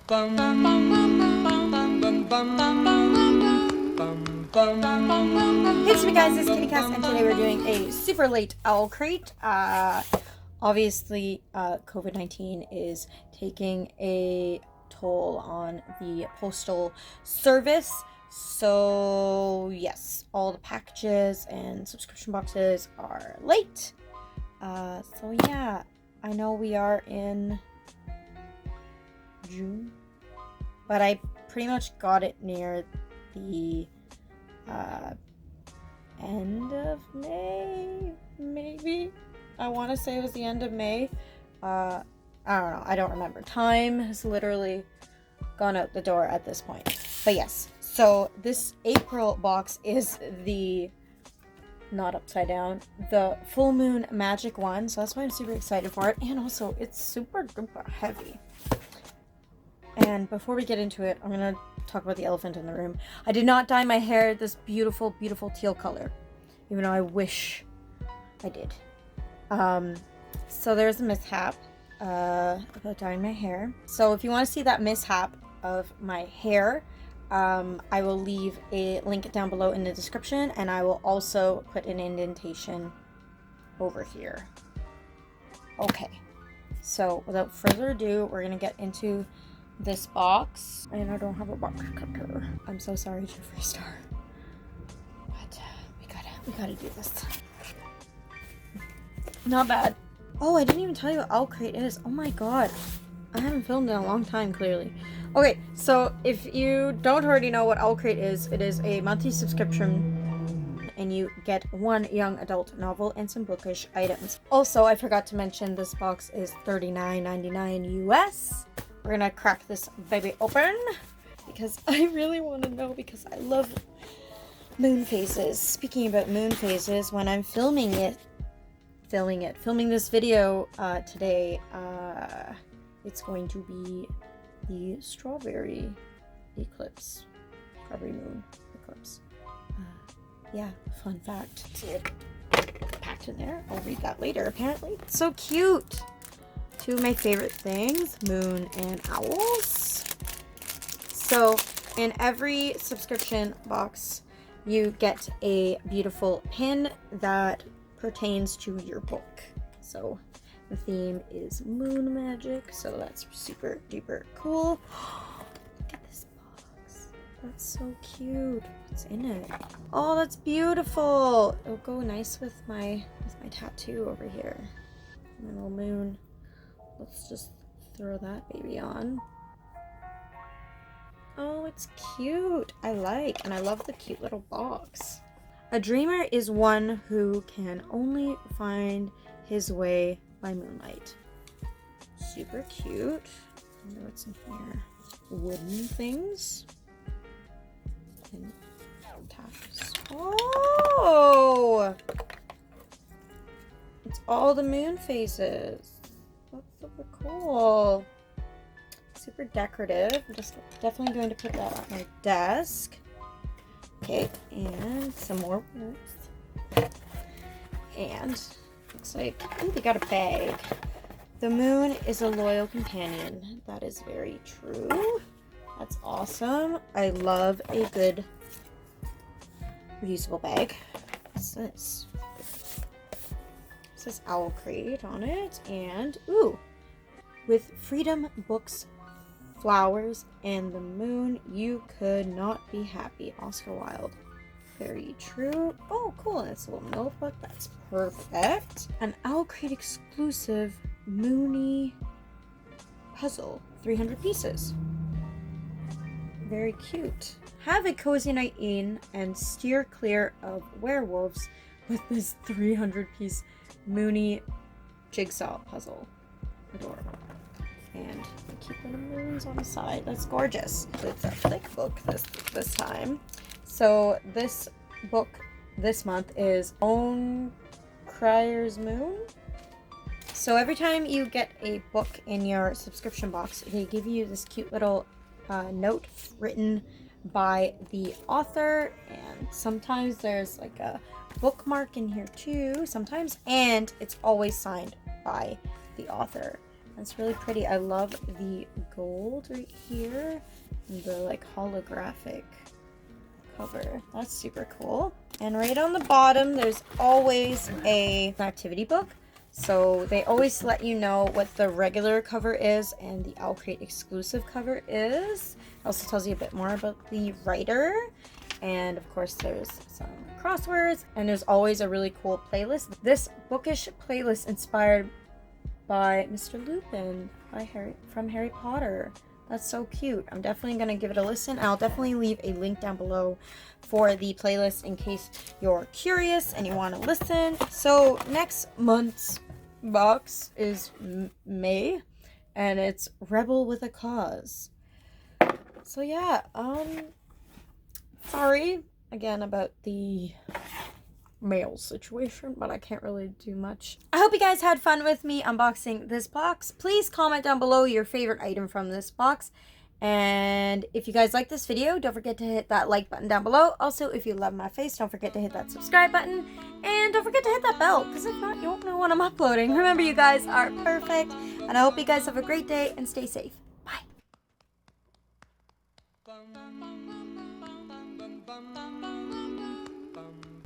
Hey guys, it's Kitty Cass, and today we're doing a super late Owlcrate. Obviously, COVID-19 is taking a toll on the postal service. So yes, all the packages and subscription boxes are late. So yeah, I know we are in June, but I pretty much got it near the end of May, maybe. I want to say it was the end of May. I don't know. I don't remember. Time has literally gone out the door at this point. But yes, so this April box is the, not upside down, the full moon magic one. So that's why I'm super excited for it. And also, it's super duper heavy. And before we get into it, I'm going to talk about the elephant in the room. I did not dye my hair this beautiful, beautiful teal color, even though I wish I did. So there's a mishap about dyeing my hair. So if you want to see that mishap of my hair, I will leave a link down below in the description, and I will also put an indentation over here. Okay, so without further ado, we're going to get into this box, and I don't have a box cutter. I'm so sorry, Jeffree Star, but we gotta do this. Not bad. Oh, I didn't even tell you what Owlcrate is. Oh my god, I haven't filmed in a long time, clearly. Okay, so if you don't already know what Owlcrate is, it is a monthly subscription, and you get one young adult novel and some bookish items. Also, I forgot to mention this box is $39.99 US. We're gonna crack this baby open because I really want to know, because I love moon phases. Speaking about moon phases, when I'm filming this video today, it's going to be the strawberry eclipse, strawberry moon eclipse. Yeah, fun fact. See it packed in there. I'll read that later. Apparently, it's so cute. Two of my favorite things, moon and owls. So in every subscription box, you get a beautiful pin that pertains to your book. So the theme is moon magic, so that's super duper cool. Look at this box. That's so cute. What's in it? Oh, that's beautiful. It'll go nice with my tattoo over here. My little moon. Let's just throw that baby on. Oh, it's cute. I like, and I love the cute little box. A dreamer is one who can only find his way by moonlight. Super cute. I wonder what's in here. Wooden things. And taps. Oh! It's all the moon phases. That's super cool. Super decorative. I'm just definitely going to put that on my desk. Okay, and some more words. And looks like, ooh, they got a bag. The moon is a loyal companion. That is very true. That's awesome. I love a good reusable bag. What's this? It says Owlcrate on it, and ooh, with freedom, books, flowers, and the moon, you could not be happy. Oscar Wilde. Very true. Oh, cool. It's a little notebook. That's perfect. An Owlcrate exclusive Moony puzzle. 300 pieces. Very cute. Have a cozy night in and steer clear of werewolves with this 300-piece Moony jigsaw puzzle. Adorable. And a cute little moons on the side. That's gorgeous. It's a thick book this time. So this book this month is Owlcrate's Moon. So every time you get a book in your subscription box, they give you this cute little note written by the author, and sometimes there's like a bookmark in here too sometimes, and it's always signed by the author. That's really pretty. I love the gold right here and the like holographic cover. That's super cool. And right on the bottom, there's always an activity book. So they always let you know what the regular cover is and the Owlcrate exclusive cover is. It also tells you a bit more about the writer. And of course there's some crosswords, and there's always a really cool playlist. This bookish playlist inspired by Mr. Lupin from Harry Potter. That's so cute. I'm definitely going to give it a listen. I'll definitely leave a link down below for the playlist in case you're curious and you want to listen. So next month's box is May, and it's Rebel with a Cause. So yeah, sorry again about the mail situation, but I can't really do much. I hope you guys had fun with me unboxing this box. Please comment down below your favorite item from this box. And if you guys like this video, don't forget to hit that like button down below. Also, if you love my face, don't forget to hit that subscribe button. And don't forget to hit that bell, because if not, you won't know when I'm uploading. Remember, you guys are perfect. And I hope you guys have a great day and stay safe.